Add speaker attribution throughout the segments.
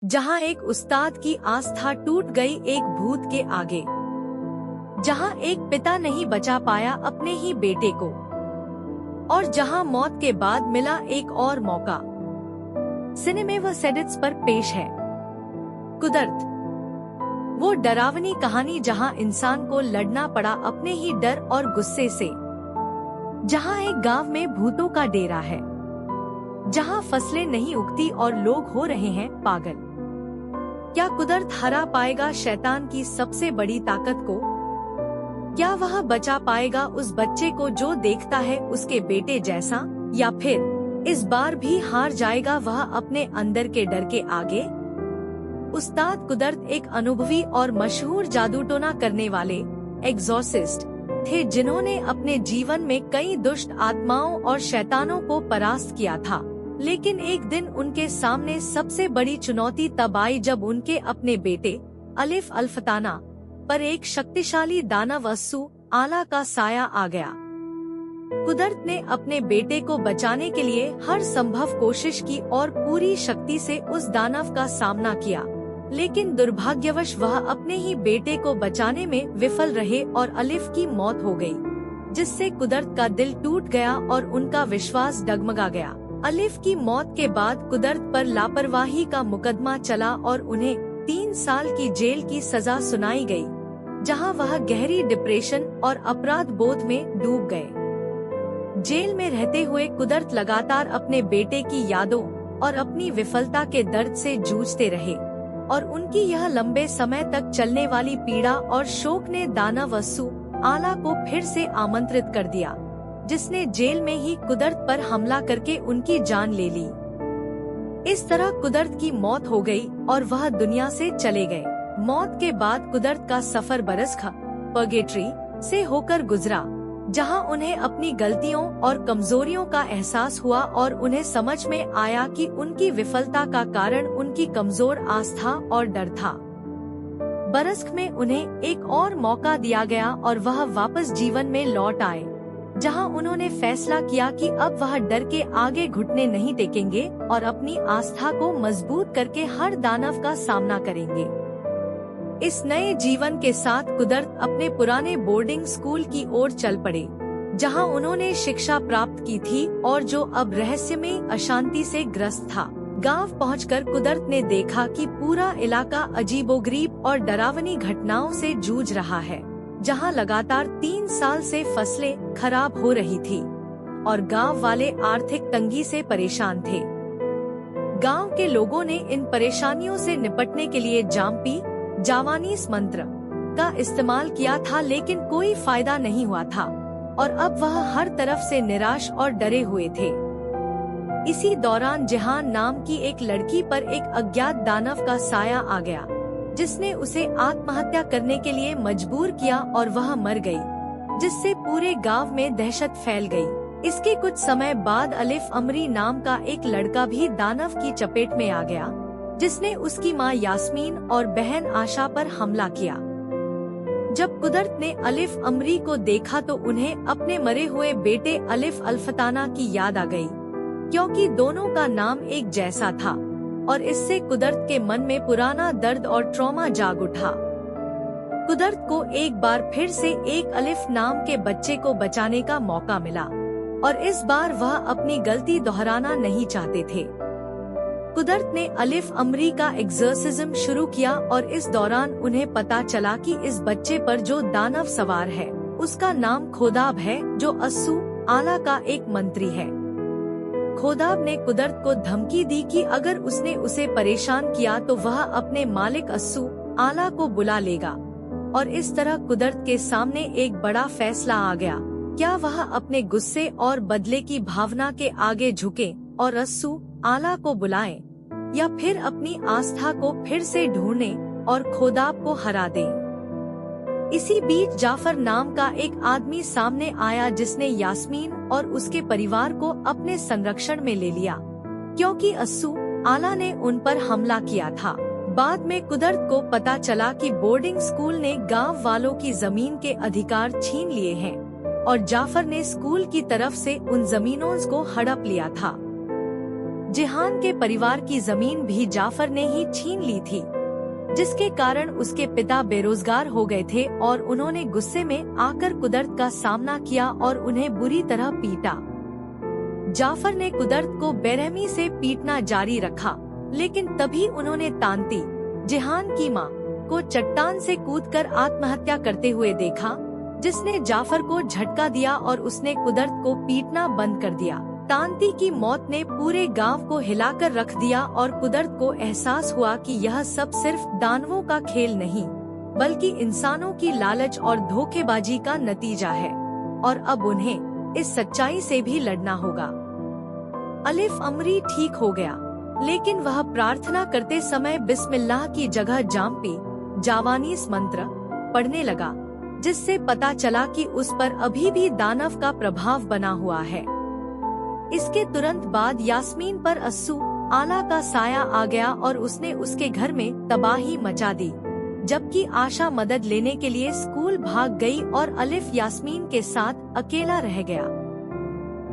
Speaker 1: जहां एक उस्ताद की आस्था टूट गई एक भूत के आगे, जहां एक पिता नहीं बचा पाया अपने ही बेटे को, और जहां मौत के बाद मिला एक और मौका। सिनेमेवर सेडिट्स पर पेश है कुदरत, वो डरावनी कहानी जहां इंसान को लड़ना पड़ा अपने ही डर और गुस्से से, जहां एक गांव में भूतों का डेरा है, जहां फसलें नहीं उगती और लोग हो रहे हैं पागल। क्या कुदरत हरा पाएगा शैतान की सबसे बड़ी ताकत को? क्या वह बचा पाएगा उस बच्चे को जो देखता है उसके बेटे जैसा, या फिर इस बार भी हार जाएगा वह अपने अंदर के डर के आगे? उस्ताद कुदरत एक अनुभवी और मशहूर जादूटोना करने वाले एग्जॉर्सिस्ट थे, जिन्होंने अपने जीवन में कई दुष्ट आत्माओं और शैतानों को परास्त किया था। लेकिन एक दिन उनके सामने सबसे बड़ी चुनौती तब आई जब उनके अपने बेटे अलिफ अल्फताना पर एक शक्तिशाली दानव अस्सू आला का साया आ गया। कुदरत ने अपने बेटे को बचाने के लिए हर संभव कोशिश की और पूरी शक्ति से उस दानव का सामना किया, लेकिन दुर्भाग्यवश वह अपने ही बेटे को बचाने में विफल रहे और अलिफ की मौत हो गई, जिससे कुदरत का दिल टूट गया और उनका विश्वास डगमगा गया। अलिफ की मौत के बाद कुदरत पर लापरवाही का मुकदमा चला और उन्हें 3 साल की जेल की सजा सुनाई गई, जहां वह गहरी डिप्रेशन और अपराध बोध में डूब गए। जेल में रहते हुए कुदरत लगातार अपने बेटे की यादों और अपनी विफलता के दर्द से जूझते रहे, और उनकी यह लंबे समय तक चलने वाली पीड़ा और शोक ने दानव अस्सू आला को फिर से आमंत्रित कर दिया, जिसने जेल में ही कुदरत पर हमला करके उनकी जान ले ली। इस तरह कुदरत की मौत हो गई और वह दुनिया से चले गए। मौत के बाद कुदरत का सफर बरसख पर्गेटरी से होकर गुजरा, जहां उन्हें अपनी गलतियों और कमजोरियों का एहसास हुआ और उन्हें समझ में आया कि उनकी विफलता का कारण उनकी कमजोर आस्था और डर था। बरसख में उन्हें एक और मौका दिया गया और वह वापस जीवन में लौट आए, जहां उन्होंने फैसला किया कि अब वह डर के आगे घुटने नहीं टेकेंगे और अपनी आस्था को मजबूत करके हर दानव का सामना करेंगे। इस नए जीवन के साथ कुदरत अपने पुराने बोर्डिंग स्कूल की ओर चल पड़े, जहां उन्होंने शिक्षा प्राप्त की थी और जो अब रहस्यमय अशांति से ग्रस्त था। गांव पहुंचकर कुदरत ने देखा कि पूरा इलाका अजीबोगरीब और डरावनी घटनाओं से जूझ रहा है, जहां लगातार 3 साल से फसलें खराब हो रही थी और गांव वाले आर्थिक तंगी से परेशान थे। गांव के लोगों ने इन परेशानियों से निपटने के लिए जावानीस मंत्र का इस्तेमाल किया था, लेकिन कोई फायदा नहीं हुआ था और अब वह हर तरफ से निराश और डरे हुए थे। इसी दौरान जिहान नाम की एक लड़की पर एक अज्ञात दानव का साया आ गया, जिसने उसे आत्महत्या करने के लिए मजबूर किया और वह मर गई, जिससे पूरे गांव में दहशत फैल गई। इसके कुछ समय बाद अलिफ अमरी नाम का एक लड़का भी दानव की चपेट में आ गया, जिसने उसकी मां यास्मीन और बहन आशा पर हमला किया। जब कुदरत ने अलिफ अमरी को देखा तो उन्हें अपने मरे हुए बेटे अलिफ अल्फताना की याद आ गई, क्योंकि दोनों का नाम एक जैसा था, और इससे कुदरत के मन में पुराना दर्द और ट्रॉमा जाग उठा। कुदरत को एक बार फिर से एक अलिफ नाम के बच्चे को बचाने का मौका मिला, और इस बार वह अपनी गलती दोहराना नहीं चाहते थे। कुदरत ने अलिफ अमरी का एग्जॉर्सिज्म शुरू किया और इस दौरान उन्हें पता चला कि इस बच्चे पर जो दानव सवार है उसका नाम खोदाब है, जो अस्सू आला का एक मंत्री है। खोदाब ने कुदरत को धमकी दी कि अगर उसने उसे परेशान किया तो वह अपने मालिक अस्सू आला को बुला लेगा, और इस तरह कुदरत के सामने एक बड़ा फैसला आ गया। क्या वह अपने गुस्से और बदले की भावना के आगे झुके और अस्सू आला को बुलाएं, या फिर अपनी आस्था को फिर से ढूंढने और खोदाब को हरा दें? इसी बीच जाफर नाम का एक आदमी सामने आया, जिसने यास्मीन और उसके परिवार को अपने संरक्षण में ले लिया, क्योंकि अस्सू आला ने उन पर हमला किया था। बाद में कुदरत को पता चला कि बोर्डिंग स्कूल ने गांव वालों की जमीन के अधिकार छीन लिए हैं, और जाफर ने स्कूल की तरफ से उन जमीनों को हड़प लिया था। जिहान के परिवार की जमीन भी जाफर ने ही छीन ली थी, जिसके कारण उसके पिता बेरोजगार हो गए थे और उन्होंने गुस्से में आकर कुदरत का सामना किया और उन्हें बुरी तरह पीटा। जाफर ने कुदरत को बेरहमी से पीटना जारी रखा, लेकिन तभी उन्होंने तांती, जिहान की मां, को चट्टान से कूदकर आत्महत्या करते हुए देखा, जिसने जाफर को झटका दिया और उसने कुदरत को पीटना बंद कर दिया। तांती की मौत ने पूरे गांव को हिलाकर रख दिया और कुदरत को एहसास हुआ कि यह सब सिर्फ दानवों का खेल नहीं, बल्कि इंसानों की लालच और धोखेबाजी का नतीजा है, और अब उन्हें इस सच्चाई से भी लड़ना होगा। अलिफ अमरी ठीक हो गया, लेकिन वह प्रार्थना करते समय बिस्मिल्लाह की जगह जाम्पी, जावानीस मंत्र पढ़ने लगा, जिससे पता चला कि उस पर अभी भी दानव का प्रभाव बना हुआ है। इसके तुरंत बाद यास्मीन पर अस्सू आला का साया आ गया और उसने उसके घर में तबाही मचा दी, जबकि आशा मदद लेने के लिए स्कूल भाग गई और अलिफ यास्मीन के साथ अकेला रह गया।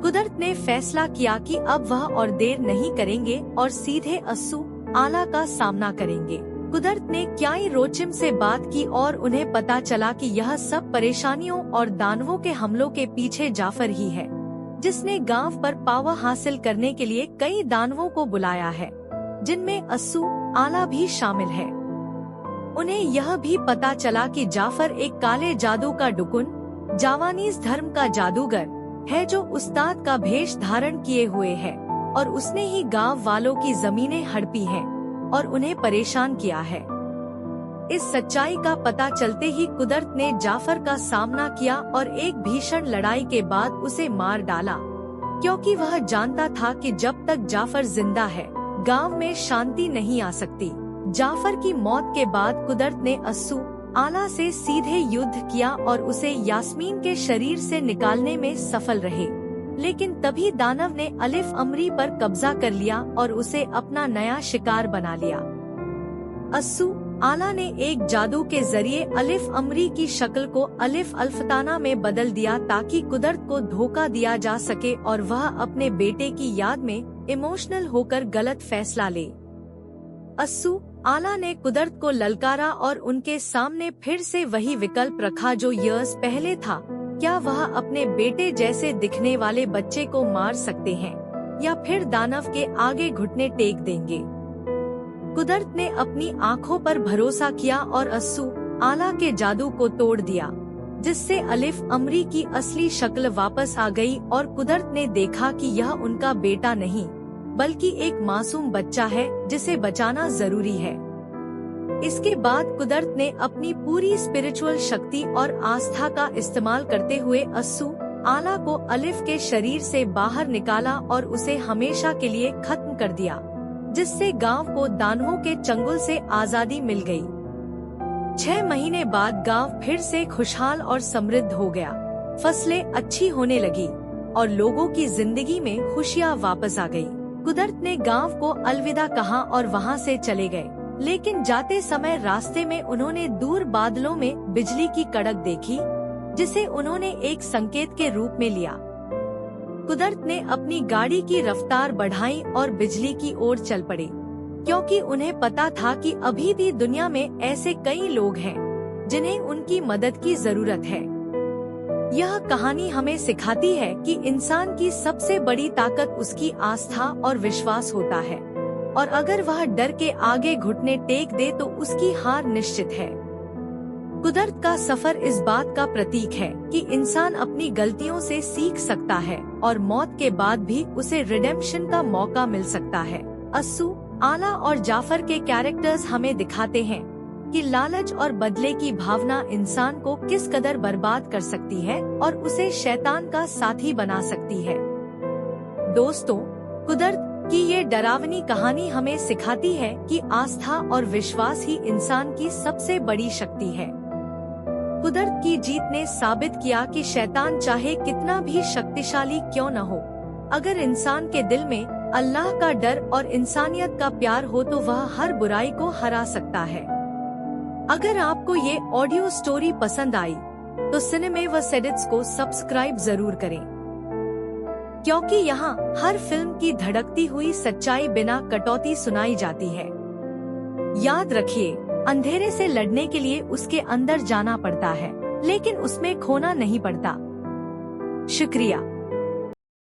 Speaker 1: कुदरत ने फैसला किया कि अब वह और देर नहीं करेंगे और सीधे अस्सू आला का सामना करेंगे। कुदरत ने क्याई रोचिम से बात की और उन्हें पता चला कि यह सब परेशानियों और दानवों के हमलों के पीछे जाफर ही है, जिसने गांव पर पावा हासिल करने के लिए कई दानवों को बुलाया है, जिनमें अस्सू आला भी शामिल है। उन्हें यह भी पता चला कि जाफर एक काले जादू का डुकुन, जावानीज धर्म का जादूगर है, जो उस्ताद का भेष धारण किए हुए है, और उसने ही गांव वालों की जमीनें हड़पी हैं और उन्हें परेशान किया है। इस सच्चाई का पता चलते ही कुदरत ने जाफर का सामना किया और एक भीषण लड़ाई के बाद उसे मार डाला, क्योंकि वह जानता था कि जब तक जाफर जिंदा है, गांव में शांति नहीं आ सकती। जाफर की मौत के बाद कुदरत ने अस्सू आला से सीधे युद्ध किया और उसे यास्मीन के शरीर से निकालने में सफल रहे, लेकिन तभी दानव ने अलिफ अमरी पर कब्जा कर लिया और उसे अपना नया शिकार बना लिया। अस्सू आला ने एक जादू के जरिए अलिफ अमरी की शक्ल को अलिफ अल्फताना में बदल दिया, ताकि कुदरत को धोखा दिया जा सके और वह अपने बेटे की याद में इमोशनल होकर गलत फैसला ले। अस्सू आला ने कुदरत को ललकारा और उनके सामने फिर से वही विकल्प रखा जो इयर्स पहले था। क्या वह अपने बेटे जैसे दिखने वाले बच्चे को मार सकते हैं, या फिर दानव के आगे घुटने टेक देंगे? कुदरत ने अपनी आंखों पर भरोसा किया और अस्सू आला के जादू को तोड़ दिया, जिससे अलिफ अमरी की असली शक्ल वापस आ गई और कुदरत ने देखा कि यह उनका बेटा नहीं, बल्कि एक मासूम बच्चा है जिसे बचाना जरूरी है। इसके बाद कुदरत ने अपनी पूरी स्पिरिचुअल शक्ति और आस्था का इस्तेमाल करते हुए अस्सू आला को अलिफ के शरीर से बाहर निकाला और उसे हमेशा के लिए खत्म कर दिया, जिससे गांव को दानवों के चंगुल से आजादी मिल गई। 6 महीने बाद गांव फिर से खुशहाल और समृद्ध हो गया, फसलें अच्छी होने लगी और लोगों की जिंदगी में खुशियाँ वापस आ गई। कुदरत ने गांव को अलविदा कहा और वहां से चले गए, लेकिन जाते समय रास्ते में उन्होंने दूर बादलों में बिजली की कड़क देखी, जिसे उन्होंने एक संकेत के रूप में लिया। कुदरत ने अपनी गाड़ी की रफ्तार बढ़ाई और बिजली की ओर चल पड़े, क्योंकि उन्हें पता था कि अभी भी दुनिया में ऐसे कई लोग हैं जिन्हें उनकी मदद की जरूरत है। यह कहानी हमें सिखाती है कि इंसान की सबसे बड़ी ताकत उसकी आस्था और विश्वास होता है, और अगर वह डर के आगे घुटने टेक दे तो उसकी हार निश्चित है। कुदरत का सफर इस बात का प्रतीक है कि इंसान अपनी गलतियों से सीख सकता है और मौत के बाद भी उसे रिडेम्पशन का मौका मिल सकता है। अस्सू आला और जाफर के कैरेक्टर्स हमें दिखाते हैं कि लालच और बदले की भावना इंसान को किस कदर बर्बाद कर सकती है और उसे शैतान का साथी बना सकती है। दोस्तों, कुदरत की ये डरावनी कहानी हमें सिखाती है कि आस्था और विश्वास ही इंसान की सबसे बड़ी शक्ति है। कुदरत की जीत ने साबित किया कि शैतान चाहे कितना भी शक्तिशाली क्यों न हो, अगर इंसान के दिल में अल्लाह का डर और इंसानियत का प्यार हो तो वह हर बुराई को हरा सकता है। अगर आपको ये ऑडियो स्टोरी पसंद आई तो सिनेमे व सेडिट्स को सब्सक्राइब जरूर करें। क्योंकि यहाँ हर फिल्म की धड़कती हुई सच्चाई बिना कटौती सुनाई जाती है। याद रखिए, अंधेरे से लड़ने के लिए उसके अंदर जाना पड़ता है, लेकिन उसमें खोना नहीं पड़ता। शुक्रिया।